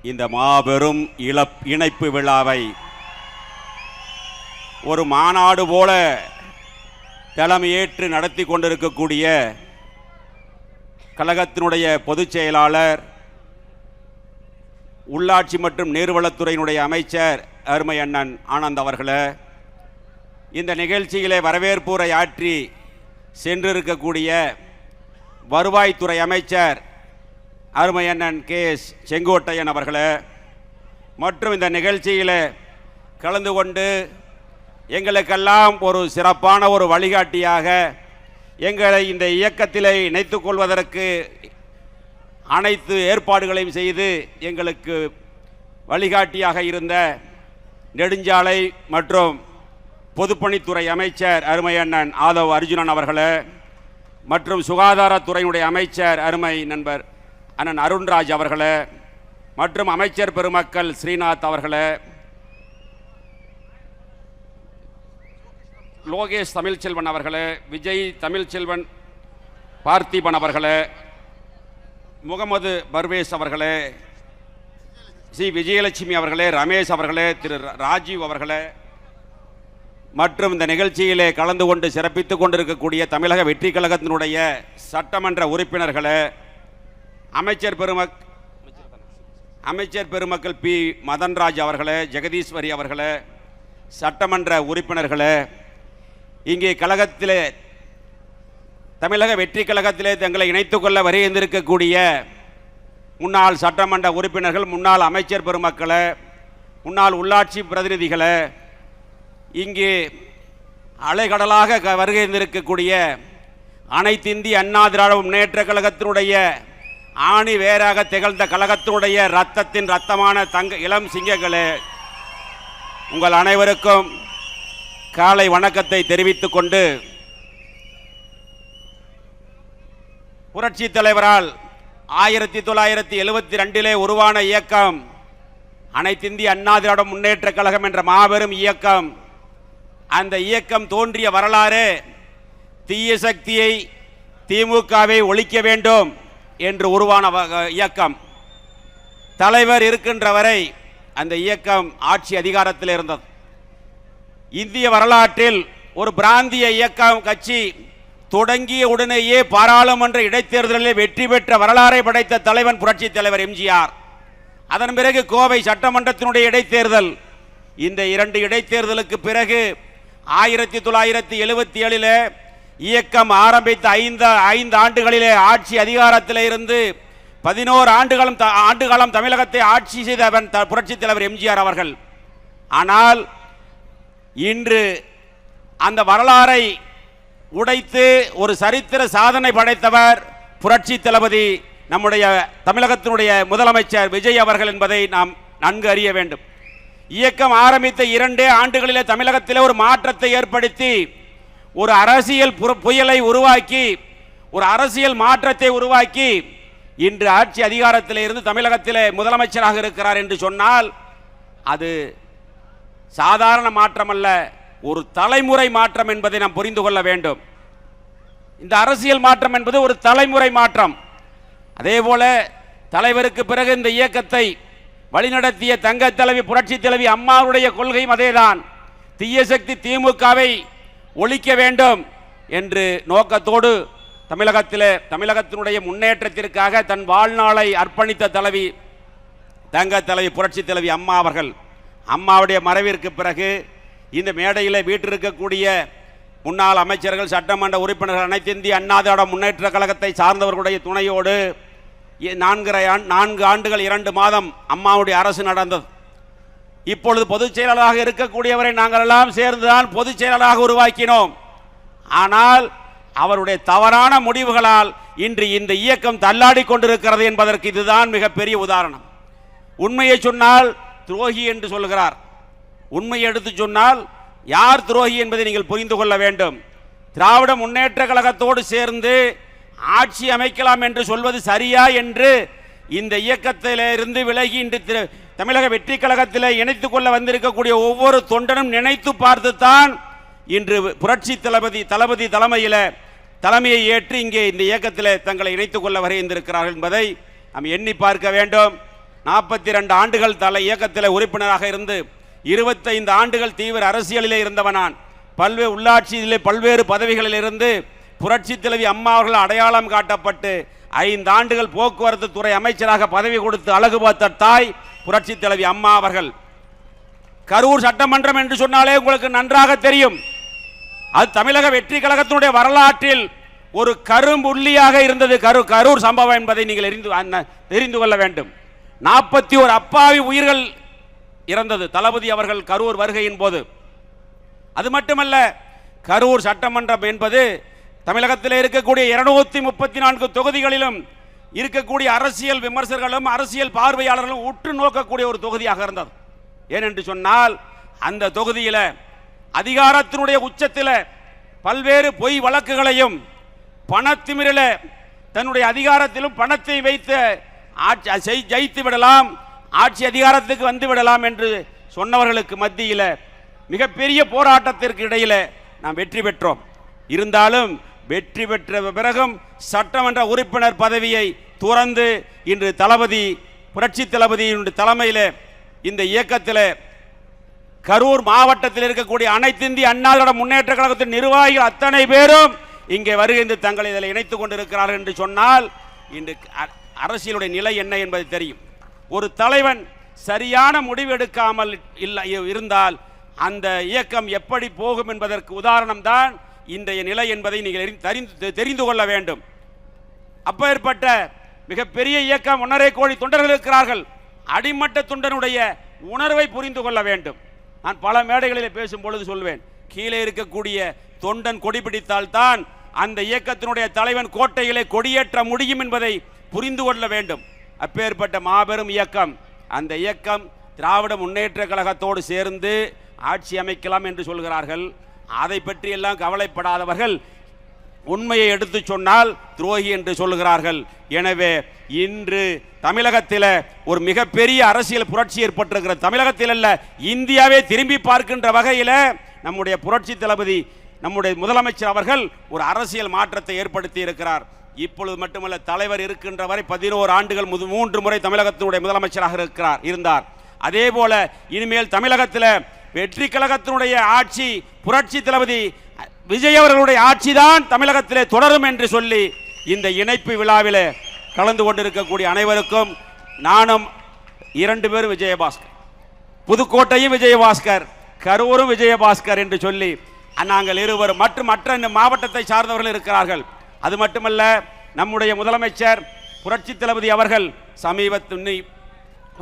இந்த மாபெரும் இணைப்பு விழாவை ஒரு மாநாடு போல தலைமையேற்று நடத்தி கொண்டிருக்கக்கூடிய கழகத்தினுடைய பொதுச் செயலாளர், உள்ளாட்சி மற்றும் நீர்வளத்துறையினுடைய அமைச்சர் அருமை அண்ணன் ஆனந்த் அவர்களே, இந்த நிகழ்ச்சியிலே வரவேற்புரை ஆற்றி சென்றிருக்கக்கூடிய வருவாய்த்துறை அமைச்சர் அருமை அண்ணன் கே.எஸ். செங்கோட்டையன் அவர்களே, மற்றும் இந்த நிகழ்ச்சியில் கலந்து கொண்டு எங்களுக்கெல்லாம் ஒரு சிறப்பான ஒரு வழிகாட்டியாக எங்களை இந்த இயக்கத்திலே இணைத்துக் கொள்வதற்கு அனைத்து ஏற்பாடுகளையும் செய்து எங்களுக்கு வழிகாட்டியாக இருந்த நெடுஞ்சாலை மற்றும் பொதுப்பணித்துறை அமைச்சர் அருமை அண்ணன் ஆதவ் அர்ஜுனன் அவர்களே, மற்றும் சுகாதாரத்துறையினுடைய அமைச்சர் அருமை நண்பர் அண்ணன் அருண்ராஜ் அவர்களே, மற்றும் அமைச்சர் பெருமக்கள் ஸ்ரீநாத் அவர்களே, லோகேஷ் தமிழ்ச்செல்வன் அவர்களே, விஜய் தமிழ்ச்செல்வன் பார்த்திபன் அவர்களே, முகமது பர்வேஸ் அவர்களே, சி விஜயலட்சுமி அவர்களே, ரமேஷ் அவர்களே, திரு ராஜீவ் அவர்களே, மற்றும் இந்த நிகழ்ச்சியிலே கலந்து கொண்டு சிறப்பித்துக் கொண்டிருக்கக்கூடிய தமிழக வெற்றி கழகத்தினுடைய சட்டமன்ற உறுப்பினர்களே, அமைச்சர் பெருமக்கள் பி மதன்ராஜ் அவர்களே, ஜெகதீஸ்வரி அவர்களே, சட்டமன்ற உறுப்பினர்களே, இங்கே கழகத்திலே தமிழக வெற்றி கழகத்திலே தங்களை இணைத்துக் கொள்ள வருகின்றிருக்கக்கூடிய முன்னாள் சட்டமன்ற உறுப்பினர்கள், முன்னாள் அமைச்சர் பெருமக்களே, முன்னாள் உள்ளாட்சி பிரதிநிதிகளே, இங்கே அலைகடலாக வருகின்றிருக்கக்கூடிய அனைத்து இந்திய அண்ணா திராவிட முன்னேற்ற கழகத்தினுடைய ஆணி வேறாக திகழ்ந்த கழகத்தினுடைய இரத்தத்தின் இரத்தமான இளம் சிங்கங்களே, உங்கள் அனைவருக்கும் காலை வணக்கத்தை தெரிவித்துக் கொண்டு, புரட்சி தலைவரால் 1972 உருவான இயக்கம் அனைத்து இந்திய அண்ணா திராவிட முன்னேற்ற கழகம் என்ற மாபெரும் இயக்கம். அந்த இயக்கம் தோன்றிய வரலாறு தீய சக்தியை, திமுகவை ஒழிக்க வேண்டும் என்று உருவான இயக்கம். தலைவர் இருக்கின்ற வரை அந்த இயக்கம் ஆட்சி அதிகாரத்தில் இருந்தது. இந்திய வரலாற்றில் ஒரு பிராந்திய இயக்கம் கட்சி தொடங்கிய உடனேயே பாராளுமன்ற இடைத்தேர்தலில் வெற்றி பெற்ற வரலாறை படைத்த தலைவன் புரட்சி தலைவர் எம்ஜிஆர். அதன் பிறகு கோவை சட்டமன்றத்தினுடைய இடைத்தேர்தல். இந்த 2 இடைத்தேர்தலுக்கு பிறகு 1977 இயக்கம் ஆரம்பித்த 5 ஆண்டுகளிலே ஆட்சி அதிகாரத்தில் இருந்து 11 ஆண்டுகாலம் தமிழகத்தை ஆட்சி செய்தவன் புரட்சி தலைவர் எம்ஜிஆர் அவர்கள். ஆனால் இன்று அந்த வரலாறை உடைத்து ஒரு சரித்திர சாதனை படைத்தவர் புரட்சி தளபதி நம்முடைய தமிழகத்தினுடைய முதலமைச்சர் விஜய் அவர்கள் என்பதை நாம் நன்கு அறிய வேண்டும். இயக்கம் ஆரம்பித்த 2 ஆண்டுகளிலே தமிழகத்திலே ஒரு மாற்றத்தை ஏற்படுத்தி ஒரு அரசியல் புயலை உருவாக்கி, ஒரு அரசியல் மாற்றத்தை உருவாக்கி இன்று ஆட்சி அதிகாரத்தில் இருந்து தமிழகத்திலே முதலமைச்சராக இருக்கிறார் என்று சொன்னால் அது சாதாரண மாற்றம் அல்ல, ஒரு தலைமுறை மாற்றம் என்பதை நாம் புரிந்து கொள்ள வேண்டும். இந்த அரசியல் மாற்றம் என்பது ஒரு தலைமுறை மாற்றம். அதேபோல தலைவருக்கு பிறகு இந்த இயக்கத்தை வழிநடத்திய தங்க தலைவி புரட்சி தலைவி அம்மாவுடைய கொள்கையும் அதேதான். தீய சக்தி திமுகவை ஒழிக்க வேண்டும் என்று நோக்கத்தோடு தமிழகத்தினுடைய முன்னேற்றத்திற்காக தன் வாழ்நாளை அர்ப்பணித்த தலைவி தங்க தலைவி புரட்சி தலைவி அம்மா அவர்கள். அம்மாவுடைய மறைவிற்கு பிறகு இந்த மேடையில் வீட்டிருக்கக்கூடிய முன்னாள் அமைச்சர்கள், சட்டமன்ற உறுப்பினர்கள், அனைத்து இந்திய அண்ணா திராவிட முன்னேற்ற கழகத்தை சார்ந்தவர்களுடைய துணையோடு 4 ஆண்டுகள் 2 மாதம் அம்மாவுடைய அரசு நடந்தது. இப்பொழுது பொதுச் செயலாளராக இருக்கக்கூடியவரை நாங்கள் எல்லாம் சேர்ந்துதான் பொதுச் செயலாளராக உருவாக்கினோம். ஆனால் அவருடைய தவறான முடிவுகளால் இன்று இந்த இயக்கம் தள்ளாடி கொண்டிருக்கிறது என்பதற்கு இதுதான் மிகப்பெரிய உதாரணம். உண்மையை சொன்னால் துரோகி என்று சொல்கிறார். உண்மையை எடுத்து சொன்னால் யார் துரோகி என்பதை நீங்கள் புரிந்து கொள்ள வேண்டும். திராவிட முன்னேற்ற கழகத்தோடு சேர்ந்து ஆட்சி அமைக்கலாம் என்று சொல்வது சரியா என்று இந்த இயக்கத்திலிருந்து விலகி இன்று தமிழக வெற்றி கழகத்தில் இணைத்துக் கொள்ள வந்திருக்கக்கூடிய ஒவ்வொரு தொண்டனும் நினைத்து பார்த்துத்தான் இன்று புரட்சி தளபதி தலைமையை ஏற்று இங்கே இந்த இயக்கத்தில் தங்களை இணைத்துக் கொள்ள வருகின்றிருக்கிறார்கள் என்பதை நாம் எண்ணி பார்க்க வேண்டும். 42 ஆண்டுகள் இயக்கத்தில் உறுப்பினராக இருந்து 25 ஆண்டுகள் தீவிர அரசியலிலே இருந்தவனான். பல்வேறு உள்ளாட்சியிலே பல்வேறு பதவிகளில் இருந்து புரட்சி தலைவி அம்மா அவர்கள் அடையாளம் காட்டப்பட்டு 5 ஆண்டுகள் போக்குவரத்து துறை அமைச்சராக பதவி கொடுத்து அழகு பார்த்த தாய் புரட்சி தலைவி அம்மா அவர்கள். கரூர் சட்டமன்றம் என்று சொன்னாலே உங்களுக்கு நன்றாக தெரியும். அது தமிழக வெற்றி கழகத்தினுடைய வரலாற்றில் ஒரு கரும்புள்ளியாக இருந்தது கரூர் சம்பவம் என்பதை நீங்கள் தெரிந்து கொள்ள வேண்டும். 41 அப்பாவி உயிர்கள் இறந்தது தளபதி அவர்கள் கரூர் வருகையின் போது. அது மட்டுமல்ல, கரூர் சட்டமன்றம் என்பது தமிழகத்தில் இருக்கக்கூடிய 234 தொகுதிகளிலும் இருக்கக்கூடிய அரசியல் விமர்சகர்களும் அரசியல் பார்வையாளர்களும் உற்று நோக்கக்கூடிய ஒரு தொகுதியாக இருந்தது. ஏனென்று சொன்னால் அந்த தொகுதியில் அதிகாரத்தினுடைய உச்சத்தில் பல்வேறு பொய் வழக்குகளையும் பணத்திமிரில தன்னுடைய அதிகாரத்திலும் பணத்தை வைத்து ஜெயித்து விடலாம், ஆட்சி அதிகாரத்துக்கு வந்து விடலாம் என்று சொன்னவர்களுக்கு மத்தியில் மிகப்பெரிய போராட்டத்திற்கு இடையில் நாம் வெற்றி பெற்றோம். இருந்தாலும் வெற்றி பெற்ற பிறகும் சட்டமன்ற உறுப்பினர் பதவியை துறந்து இன்று தளபதி புரட்சி தளபதியினுடைய தலைமையில் இந்த இயக்கத்தில் கரூர் மாவட்டத்தில் இருக்கக்கூடிய அனைத்து இந்திய அண்ணா திராவிட முன்னேற்ற கழகத்தின் நிர்வாகிகள் அத்தனை பேரும் இங்கே வருகின்ற தங்களை இதில் இணைத்துக் கொண்டிருக்கிறார்கள் என்று சொன்னால் இன்று அரசியலுடைய நிலை என்ன என்பது தெரியும். ஒரு தலைவன் சரியான முடிவு எடுக்காமல் இருந்தால் அந்த இயக்கம் எப்படி போகும் என்பதற்கு உதாரணம் தான் இன்றைய நிலை என்பதை நீங்கள் தெரிந்து கொள்ள வேண்டும். அப்பேற்பட்ட மிகப்பெரிய இயக்கம் 1.5 கோடி தொண்டர்கள் இருக்கிறார்கள். அடிமட்ட தொண்டனுடைய உணர்வை புரிந்து கொள்ள வேண்டும். நான் பல மேடைகளில் பேசும் பொழுது சொல்வேன், கீழே இருக்கக்கூடிய தொண்டன் கொடி பிடித்தால்தான் அந்த இயக்கத்தினுடைய தலைவன் கோட்டைகளை கொடியேற்ற முடியும் என்பதை புரிந்து கொள்ள வேண்டும். அப்பேற்பட்ட மாபெரும் இயக்கம், அந்த இயக்கம் திராவிட முன்னேற்ற கழகத்தோடு சேர்ந்து ஆட்சி அமைக்கலாம் என்று சொல்கிறார்கள். அதை பற்றி எல்லாம் கவலைப்படாதவர்கள் உண்மையை எடுத்து சொன்னால் துரோகி என்று சொல்லுகிறார்கள். எனவே இன்று தமிழகத்தில் ஒரு மிகப்பெரிய அரசியல் புரட்சி ஏற்பட்டிருக்கிற தமிழகத்தில் அல்ல, இந்தியாவே திரும்பி பார்க்கின்ற வகையில் நம்முடைய புரட்சி தளபதி நம்முடைய முதலமைச்சர் அவர்கள் ஒரு அரசியல் மாற்றத்தை ஏற்படுத்தி இருக்கிறார். இப்பொழுது மட்டுமல்ல, தலைவர் இருக்கின்ற வரை 11 ஆண்டுகள் 3 முறை தமிழகத்தினுடைய முதலமைச்சராக இருந்தார். அதே போல இனிமேல் தமிழகத்தில் வெற்றி கழகத்தினுடைய ஆட்சி புரட்சி தளபதி விஜய் அவர்களுடைய ஆட்சி தான் தமிழகத்திலே தொடரும் என்று சொல்லி இந்த இணைப்பு விழாவில் கலந்து கொண்டிருக்கக்கூடிய அனைவருக்கும் நானும் 2 பேரும் விஜயபாஸ்கர், புதுக்கோட்டையும் விஜயபாஸ்கர், கரூரும் விஜயபாஸ்கர் என்று சொல்லி நாங்கள் இருவரும் மற்றும் மற்ற மாவட்டத்தை சார்ந்தவர்கள் இருக்கிறார்கள். அது மட்டுமல்ல, நம்முடைய முதலமைச்சர் புரட்சி தளபதி அவர்கள் சமீபத்தில்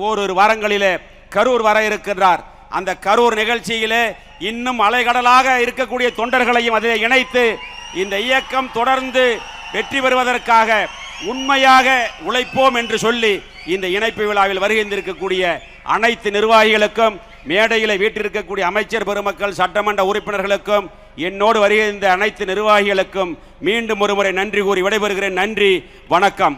ஓரிரு வாரங்களிலே கரூர் வர இருக்கின்றார். அந்த கரூர் நிகழ்ச்சியிலே இன்னும் அலைகடலாக இருக்கக்கூடிய தொண்டர்களையும் அதில் இணைத்து இந்த இயக்கம் தொடர்ந்து வெற்றி பெறுவதற்காக உண்மையாக உழைப்போம் என்று சொல்லி இந்த இணைப்பு விழாவில் வருகின்றிருக்கக்கூடிய அனைத்து நிர்வாகிகளுக்கும், மேடையில் வீட்டிருக்கக்கூடிய அமைச்சர் பெருமக்கள், சட்டமன்ற உறுப்பினர்களுக்கும், என்னோடு வருகின்ற அனைத்து நிர்வாகிகளுக்கும் மீண்டும் ஒருமுறை நன்றி கூறி விடைபெறுகிறேன். நன்றி, வணக்கம்.